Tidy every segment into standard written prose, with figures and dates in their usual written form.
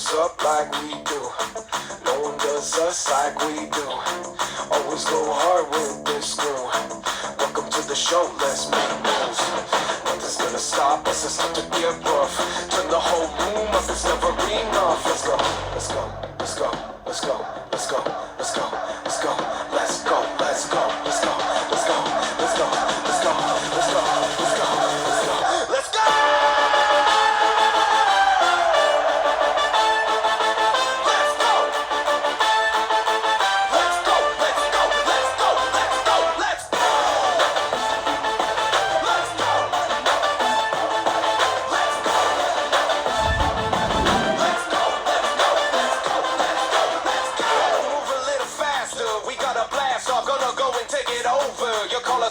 goes up like we do. No one does us like we do. Always go hard with this crew. Welcome to the show, let's make moves. Nothing's gonna stop us, it's time to get rough. Turn the whole room up, it's never enough. Let's go, let's go, let's go, let's go, let's go, let's go, let's go, let's go, let's go, let's go, let's go, let's go, let's go, let's go, let's go, let's go, let's go.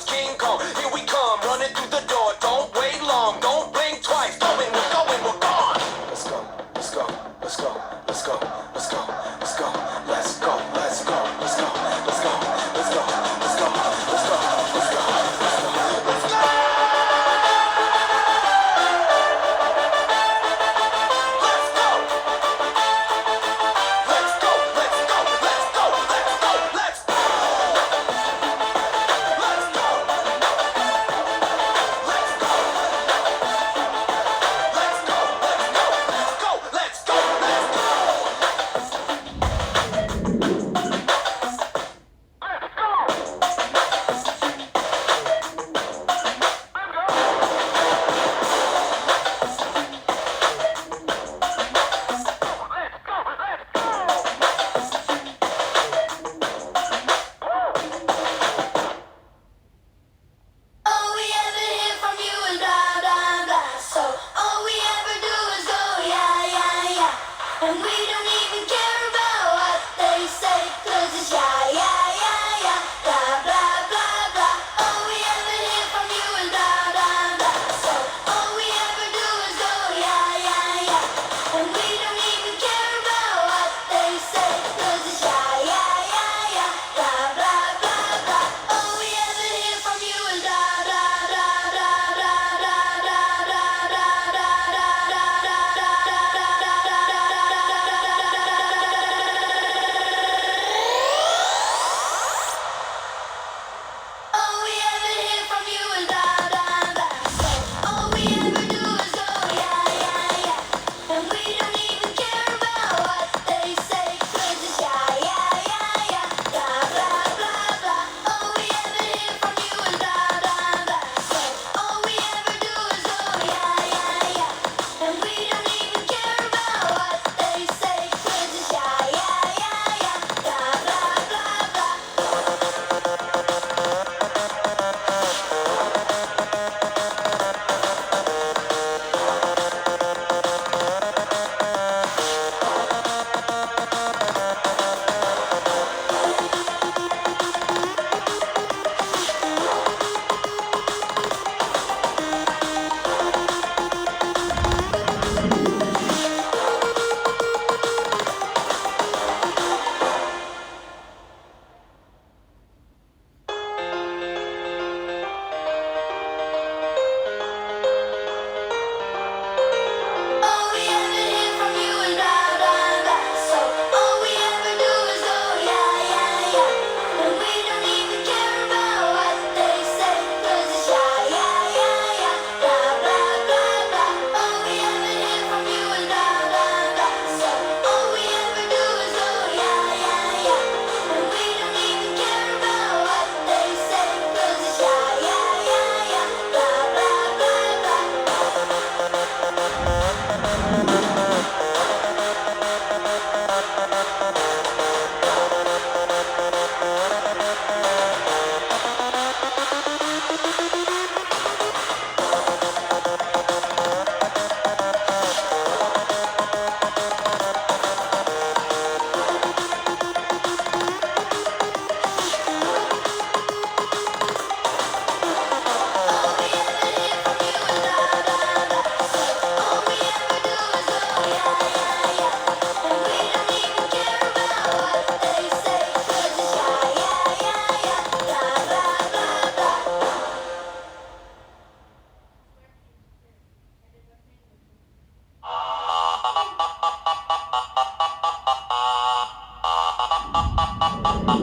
King Kong, here we come, running through the door. Don't wait long, don't blink twice. Going, we're going, we're gone. Let's go, let's go, let's go, let's go, let's go, let's go, let's go, let's go, let's go, let's go, let's go, let's go, let's go, let's go, let's go, let's go.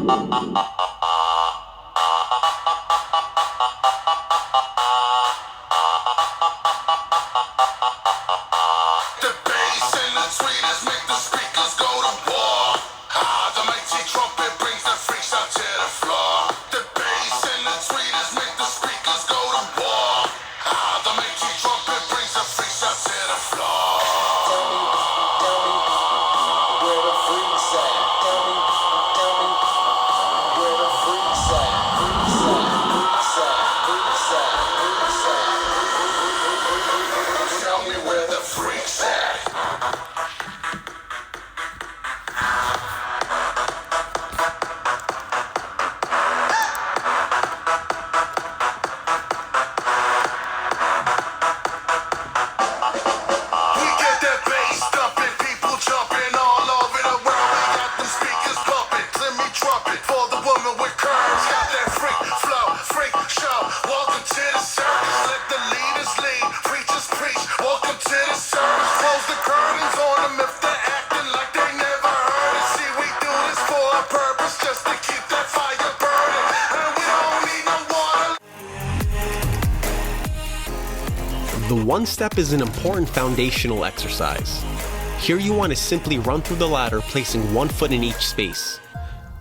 The bass and the tweeters make the speakers go to war. The mighty trumpet brings the freaks out to the floor. The bass and the tweeters make the speakers go to war. The mighty trumpet brings the freaks out to the floor. Tell me, where the freaks at? Tell me, where the freaks at? Freaks at, freaks at, freaks at, freaks at. Tell me where the freaks at. We get that bass thumping, people jumping all over the world. We got them speakers pumping, let me trumpet for the woman with curves. Got that freak flow, freak show. Welcome to the circus, let the leaders lead, preachers preach. Welcome to the service, close the curtains on them if they're acting like they never heard it. See, we do this for a purpose, just to keep that fire burning. And we don't need no water. The one step is an important foundational exercise. Here you want to simply run through the ladder, placing one foot in each space.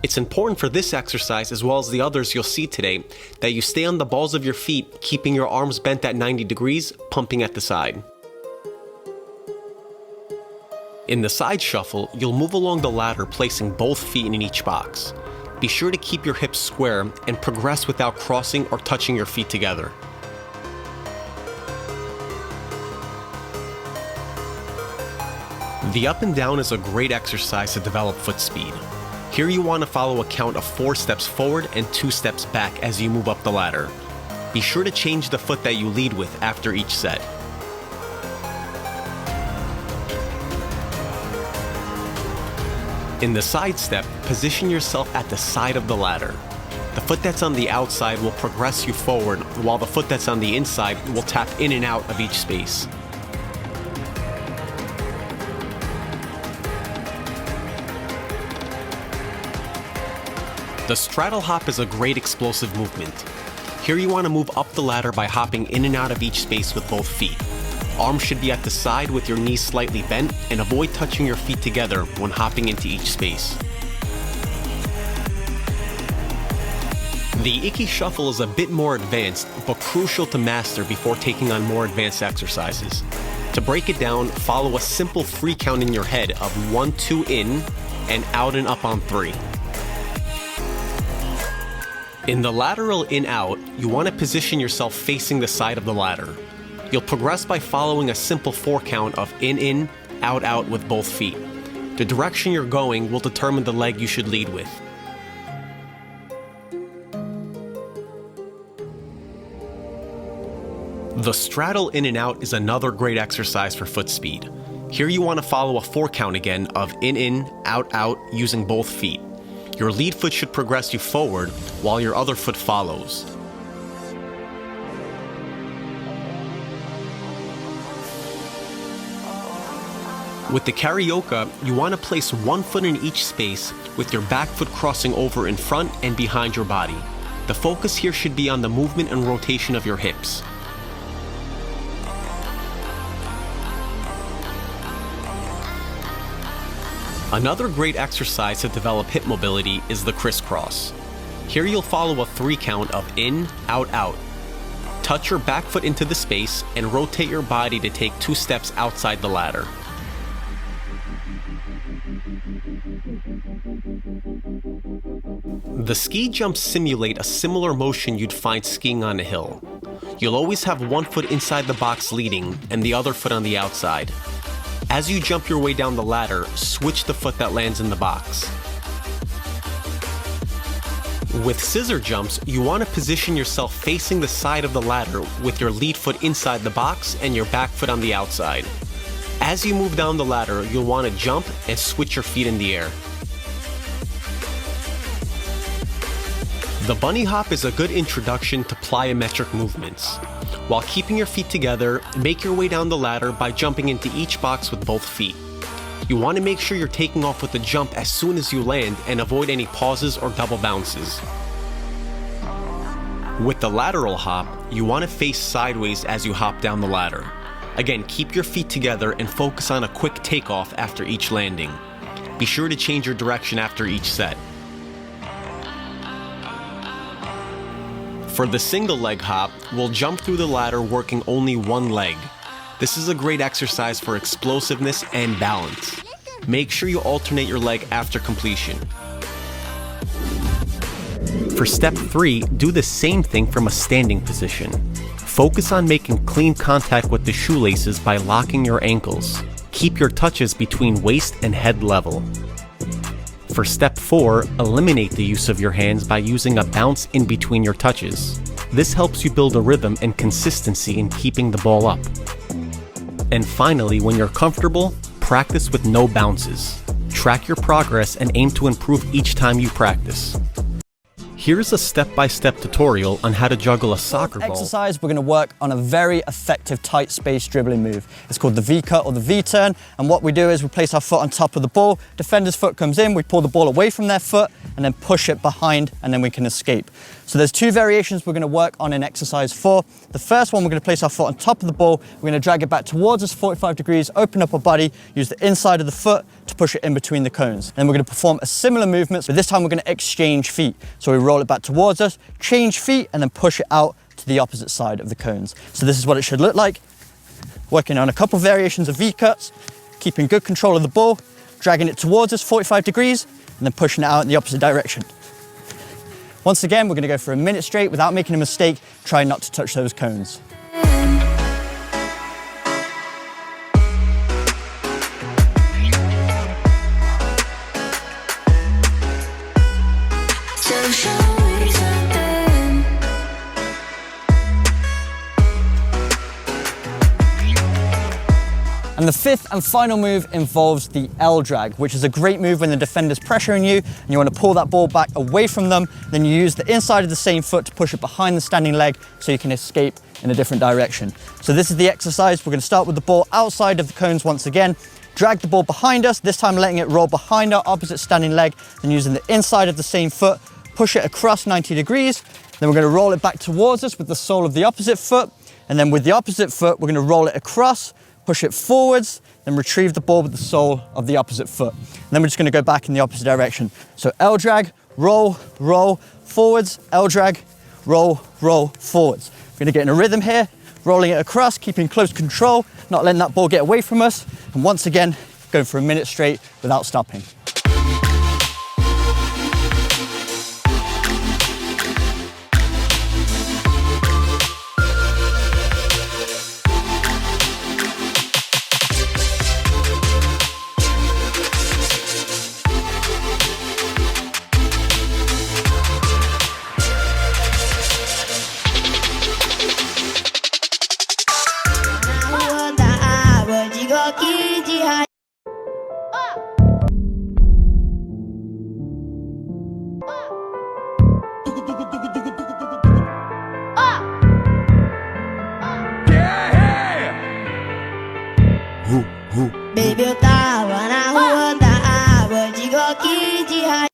It's important for this exercise, as well as the others you'll see today, that you stay on the balls of your feet, keeping your arms bent at 90 degrees, pumping at the side. In the side shuffle, you'll move along the ladder, placing both feet in each box. Be sure to keep your hips square and progress without crossing or touching your feet together. The up and down is a great exercise to develop foot speed. Here you want to follow a count of 4 steps forward and 2 steps back as you move up the ladder. Be sure to change the foot that you lead with after each set. In the side step, position yourself at the side of the ladder. The foot that's on the outside will progress you forward, while the foot that's on the inside will tap in and out of each space. The straddle hop is a great explosive movement. Here you want to move up the ladder by hopping in and out of each space with both feet. Arms should be at the side with your knees slightly bent, and avoid touching your feet together when hopping into each space. The Icky Shuffle is a bit more advanced, but crucial to master before taking on more advanced exercises. To break it down, follow a simple 3 count in your head of 1, 2 in, and out and up on 3. In the lateral in-out, you want to position yourself facing the side of the ladder. You'll progress by following a simple 4 count of in, out with both feet. The direction you're going will determine the leg you should lead with. The straddle in and out is another great exercise for foot speed. Here you want to follow a 4 count again of in, out using both feet. Your lead foot should progress you forward, while your other foot follows. With the karaoke, you want to place one foot in each space, with your back foot crossing over in front and behind your body. The focus here should be on the movement and rotation of your hips. Another great exercise to develop hip mobility is the crisscross. Here you'll follow a 3 count of in, out. Touch your back foot into the space and rotate your body to take 2 steps outside the ladder. The ski jumps simulate a similar motion you'd find skiing on a hill. You'll always have one foot inside the box leading and the other foot on the outside. As you jump your way down the ladder, switch the foot that lands in the box. With scissor jumps, you want to position yourself facing the side of the ladder with your lead foot inside the box and your back foot on the outside. As you move down the ladder, you'll want to jump and switch your feet in the air. The bunny hop is a good introduction to plyometric movements. While keeping your feet together, make your way down the ladder by jumping into each box with both feet. You want to make sure you're taking off with a jump as soon as you land and avoid any pauses or double bounces. With the lateral hop, you want to face sideways as you hop down the ladder. Again, keep your feet together and focus on a quick takeoff after each landing. Be sure to change your direction after each set. For the single leg hop, we'll jump through the ladder working only one leg. This is a great exercise for explosiveness and balance. Make sure you alternate your leg after completion. For step 3, do the same thing from a standing position. Focus on making clean contact with the shoelaces by locking your ankles. Keep your touches between waist and head level. For step 4, eliminate the use of your hands by using a bounce in between your touches. This helps you build a rhythm and consistency in keeping the ball up. And finally, when you're comfortable, practice with no bounces. Track your progress and aim to improve each time you practice. Here's a step-by-step tutorial on how to juggle a soccer ball. Exercise, we're going to work on a very effective tight space dribbling move. It's called the V-cut or the V-turn, and what we do is we place our foot on top of the ball, defender's foot comes in, we pull the ball away from their foot and then push it behind, and then we can escape. So there's 2 variations we're going to work on in exercise 4. The first one, we're going to place our foot on top of the ball, we're going to drag it back towards us 45 degrees, open up our body, use the inside of the foot to push it in between the cones. And then we're going to perform a similar movement, but this time we're going to exchange feet. So we roll it back towards us, change feet, and then push it out to the opposite side of the cones. So this is what it should look like. Working on a couple variations of V-cuts, keeping good control of the ball, dragging it towards us 45 degrees, and then pushing it out in the opposite direction. Once again, we're going to go for a minute straight without making a mistake, trying not to touch those cones. And the 5th and final move involves the L drag, which is a great move when the defender's pressuring you and you want to pull that ball back away from them. Then you use the inside of the same foot to push it behind the standing leg so you can escape in a different direction. So this is the exercise. We're going to start with the ball outside of the cones once again. Drag the ball behind us, this time letting it roll behind our opposite standing leg, then using the inside of the same foot, push it across 90 degrees. Then we're going to roll it back towards us with the sole of the opposite foot. And then with the opposite foot, we're going to roll it across, push it forwards, then retrieve the ball with the sole of the opposite foot. And then we're just going to go back in the opposite direction. So L drag, roll, roll, forwards, L drag, roll, roll, forwards. We're going to get in a rhythm here, rolling it across, keeping close control, not letting that ball get away from us. And once again, going for a minute straight without stopping. Baby, eu tava na rua da água de coque de raio.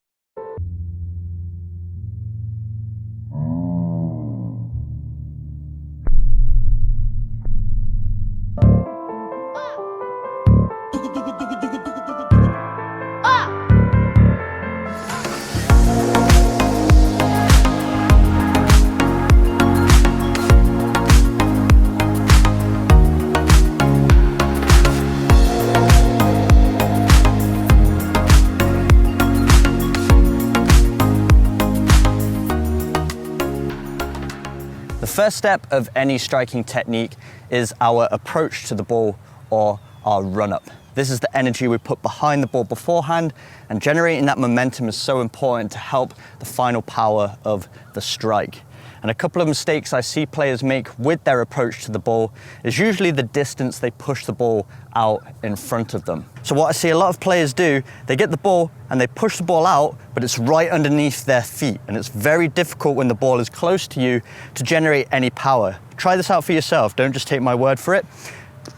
The first step of any striking technique is our approach to the ball or our run-up. This is the energy we put behind the ball beforehand, and generating that momentum is so important to help the final power of the strike. And a couple of mistakes I see players make with their approach to the ball is usually the distance they push the ball out in front of them. So what I see a lot of players do, they get the ball and they push the ball out, but it's right underneath their feet. And it's very difficult when the ball is close to you to generate any power. Try this out for yourself, don't just take my word for it.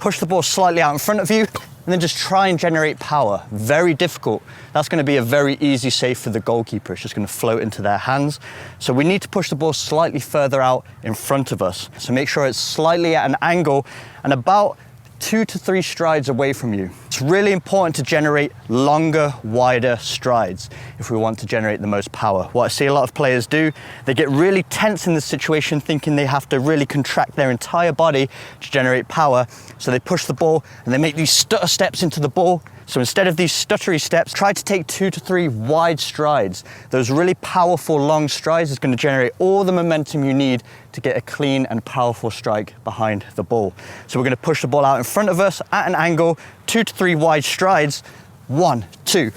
Push the ball slightly out in front of you, and then just try and generate power. Very difficult. That's going to be a very easy save for the goalkeeper. It's just going to float into their hands. So we need to push the ball slightly further out in front of us. So make sure it's slightly at an angle and about 2 to 3 strides away from you. It's really important to generate longer, wider strides if we want to generate the most power. What I see a lot of players do, they get really tense in this situation, thinking they have to really contract their entire body to generate power. So they push the ball and they make these stutter steps into the ball. So instead of these stuttery steps, try to take 2 to 3 wide strides. Those really powerful long strides is going to generate all the momentum you need to get a clean and powerful strike behind the ball. So we're going to push the ball out in front of us at an angle, 2 to 3 wide strides, 1, 2,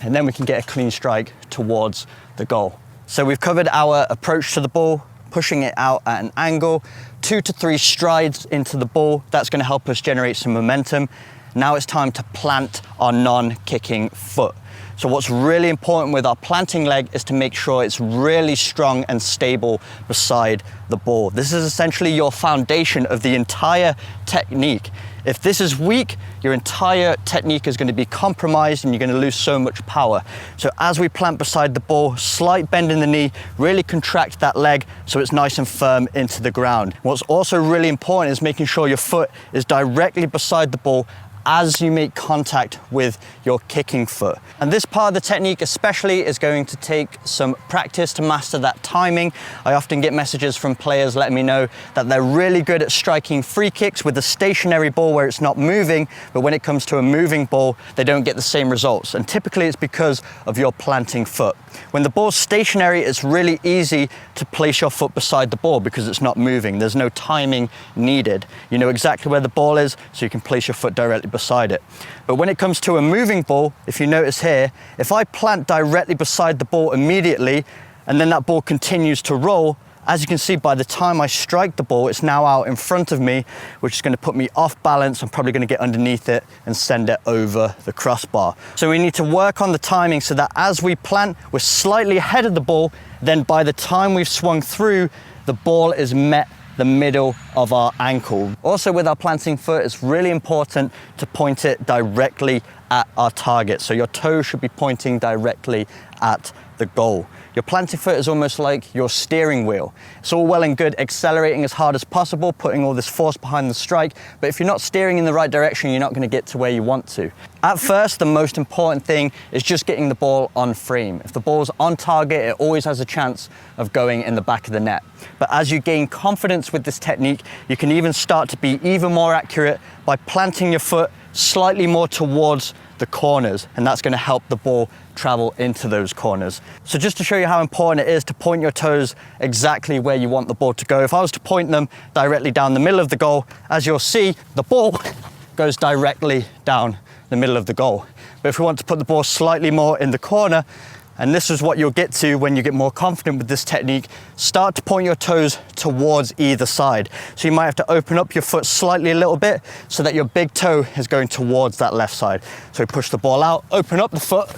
and then we can get a clean strike towards the goal. So we've covered our approach to the ball, pushing it out at an angle, 2 to 3 strides into the ball. That's going to help us generate some momentum. Now it's time to plant our non-kicking foot. So what's really important with our planting leg is to make sure it's really strong and stable beside the ball. This is essentially your foundation of the entire technique. If this is weak, your entire technique is going to be compromised and you're going to lose so much power. So as we plant beside the ball, slight bend in the knee, really contract that leg so it's nice and firm into the ground. What's also really important is making sure your foot is directly beside the ball as you make contact with your kicking foot. And this part of the technique especially is going to take some practice to master that timing. I often get messages from players letting me know that they're really good at striking free kicks with a stationary ball where it's not moving, but when it comes to a moving ball, they don't get the same results. And typically it's because of your planting foot. When the ball's stationary, it's really easy to place your foot beside the ball because it's not moving. There's no timing needed. You know exactly where the ball is, so you can place your foot directly beside it. But when it comes to a moving ball, if you notice here, if I plant directly beside the ball immediately, and then that ball continues to roll, as you can see, by the time I strike the ball, it's now out in front of me, which is going to put me off balance. I'm probably going to get underneath it and send it over the crossbar. So we need to work on the timing so that as we plant, we're slightly ahead of the ball. Then by the time we've swung through, the ball is met the middle of our ankle. Also with our planting foot, it's really important to point it directly at our target. So your toe should be pointing directly at the goal. Your planting foot is almost like your steering wheel. It's all well and good accelerating as hard as possible, putting all this force behind the strike, but if you're not steering in the right direction, you're not going to get to where you want to. At first, the most important thing is just getting the ball on frame. If the ball's on target, it always has a chance of going in the back of the net. But as you gain confidence with this technique, you can even start to be even more accurate by planting your foot slightly more towards the corners, and that's going to help the ball travel into those corners. So just to show you how important it is to point your toes exactly where you want the ball to go, if I was to point them directly down the middle of the goal, as you'll see, the ball goes directly down the middle of the goal. But if we want to put the ball slightly more in the corner, and this is what you'll get to when you get more confident with this technique, start to point your toes towards either side. So you might have to open up your foot slightly a little bit so that your big toe is going towards that left side. So push the ball out, open up the foot,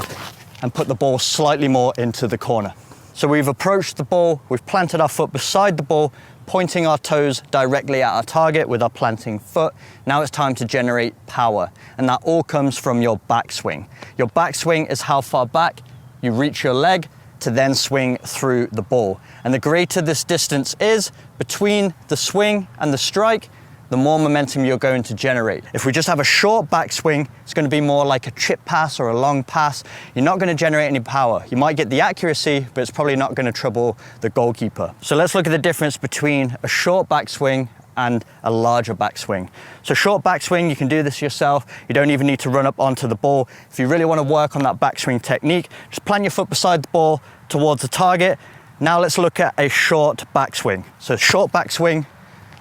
and put the ball slightly more into the corner. So we've approached the ball, we've planted our foot beside the ball, pointing our toes directly at our target with our planting foot. Now it's time to generate power, and that all comes from your backswing. Your backswing is how far back you reach your leg to then swing through the ball. And the greater this distance is between the swing and the strike, the more momentum you're going to generate. If we just have a short backswing, it's going to be more like a chip pass or a long pass. You're not going to generate any power. You might get the accuracy, but it's probably not going to trouble the goalkeeper. So let's look at the difference between a short backswing and a larger backswing. So short backswing, you can do this yourself. You don't even need to run up onto the ball. If you really want to work on that backswing technique, just plant your foot beside the ball towards the target. Now let's look at a short backswing. So short backswing,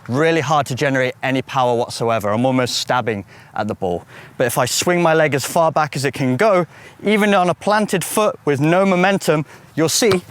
really hard to generate any power whatsoever. I'm almost stabbing at the ball. But if I swing my leg as far back as it can go, even on a planted foot with no momentum, you'll see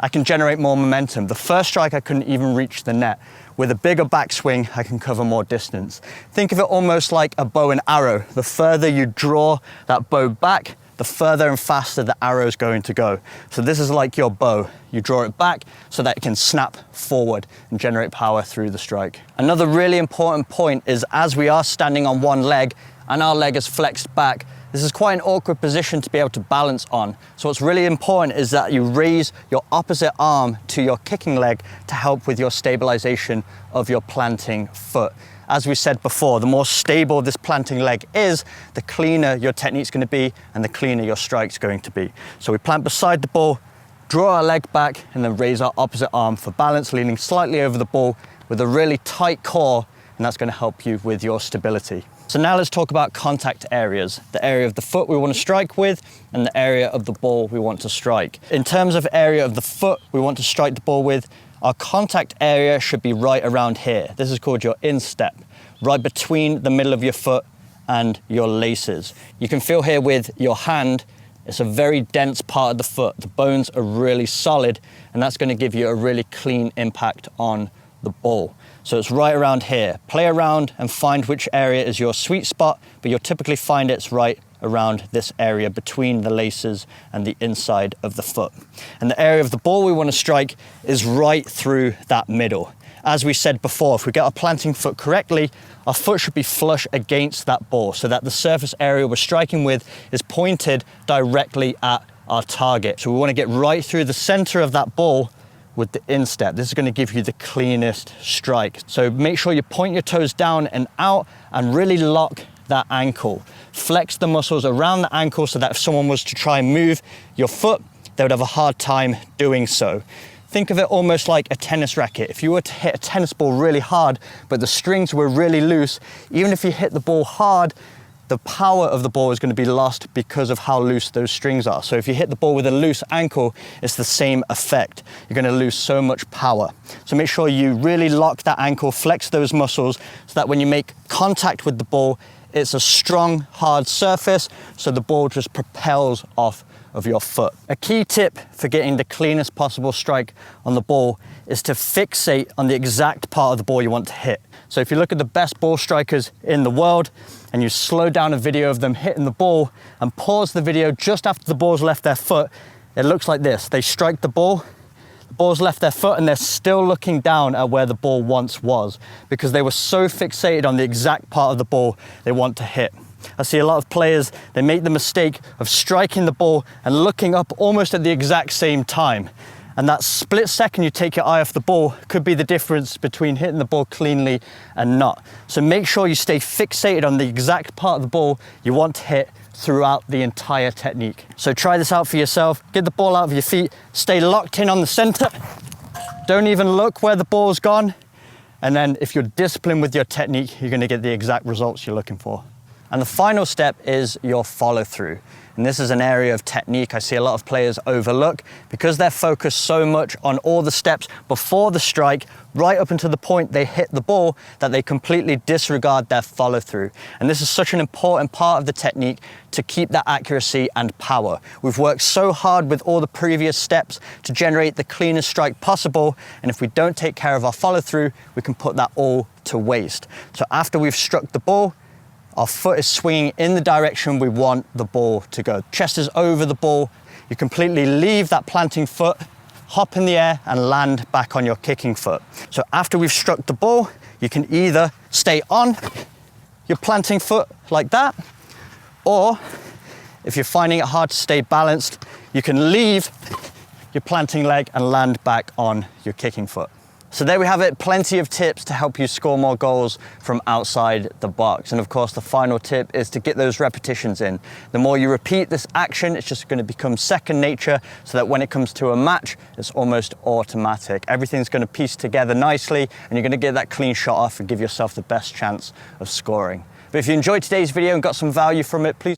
I can generate more momentum. The first strike, I couldn't even reach the net. With a bigger backswing, I can cover more distance. Think of it almost like a bow and arrow. The further you draw that bow back, the further and faster the arrow is going to go. So this is like your bow. You draw it back so that it can snap forward and generate power through the strike. Another really important point is as we are standing on one leg, and our leg is flexed back, this is quite an awkward position to be able to balance on. So what's really important is that you raise your opposite arm to your kicking leg to help with your stabilization of your planting foot. As we said before, the more stable this planting leg is, the cleaner your technique's going to be and the cleaner your strike's going to be. So we plant beside the ball, draw our leg back, and then raise our opposite arm for balance, leaning slightly over the ball with a really tight core, and that's going to help you with your stability. So now let's talk about contact areas, the area of the foot we want to strike with and the area of the ball we want to strike. In terms of area of the foot we want to strike the ball with, our contact area should be right around here. This is called your instep, right between the middle of your foot and your laces. You can feel here with your hand, it's a very dense part of the foot. The bones are really solid, and that's going to give you a really clean impact on the ball. So it's right around here. Play around and find which area is your sweet spot, but you'll typically find it's right around this area between the laces and the inside of the foot. And the area of the ball we want to strike is right through that middle. As we said before, if we get our planting foot correctly, our foot should be flush against that ball so that the surface area we're striking with is pointed directly at our target. So we want to get right through the center of that ball with the instep. This is going to give you the cleanest strike. So make sure you point your toes down and out and really lock that ankle. Flex the muscles around the ankle so that if someone was to try and move your foot, they would have a hard time doing so. Think of it almost like a tennis racket. If you were to hit a tennis ball really hard, but the strings were really loose, even if you hit the ball hard, the power of the ball is going to be lost because of how loose those strings are. So if you hit the ball with a loose ankle, it's the same effect. You're going to lose so much power. So make sure you really lock that ankle, flex those muscles so that when you make contact with the ball, it's a strong, hard surface, so the ball just propels off of your foot. A key tip for getting the cleanest possible strike on the ball is to fixate on the exact part of the ball you want to hit. So if you look at the best ball strikers in the world and you slow down a video of them hitting the ball and pause the video just after the ball's left their foot, it looks like this. They strike the ball's left their foot, and they're still looking down at where the ball once was because they were so fixated on the exact part of the ball they want to hit. I see a lot of players, they make the mistake of striking the ball and looking up almost at the exact same time. And that split second you take your eye off the ball could be the difference between hitting the ball cleanly and not. So make sure you stay fixated on the exact part of the ball you want to hit throughout the entire technique. So try this out for yourself. Get the ball out of your feet, stay locked in on the center. Don't even look where the ball's gone. And then if you're disciplined with your technique, you're gonna get the exact results you're looking for. And the final step is your follow through. And this is an area of technique I see a lot of players overlook because they're focused so much on all the steps before the strike, right up until the point they hit the ball, that they completely disregard their follow through. And this is such an important part of the technique to keep that accuracy and power. We've worked so hard with all the previous steps to generate the cleanest strike possible. And if we don't take care of our follow through, we can put that all to waste. So after we've struck the ball, our foot is swinging in the direction we want the ball to go. Chest is over the ball. You completely leave that planting foot, hop in the air and land back on your kicking foot. So after we've struck the ball, you can either stay on your planting foot like that, or if you're finding it hard to stay balanced, you can leave your planting leg and land back on your kicking foot. So there we have it, plenty of tips to help you score more goals from outside the box. And of course, the final tip is to get those repetitions in. The more you repeat this action, it's just going to become second nature so that when it comes to a match, it's almost automatic. Everything's going to piece together nicely and you're going to get that clean shot off and give yourself the best chance of scoring. But if you enjoyed today's video and got some value from it, please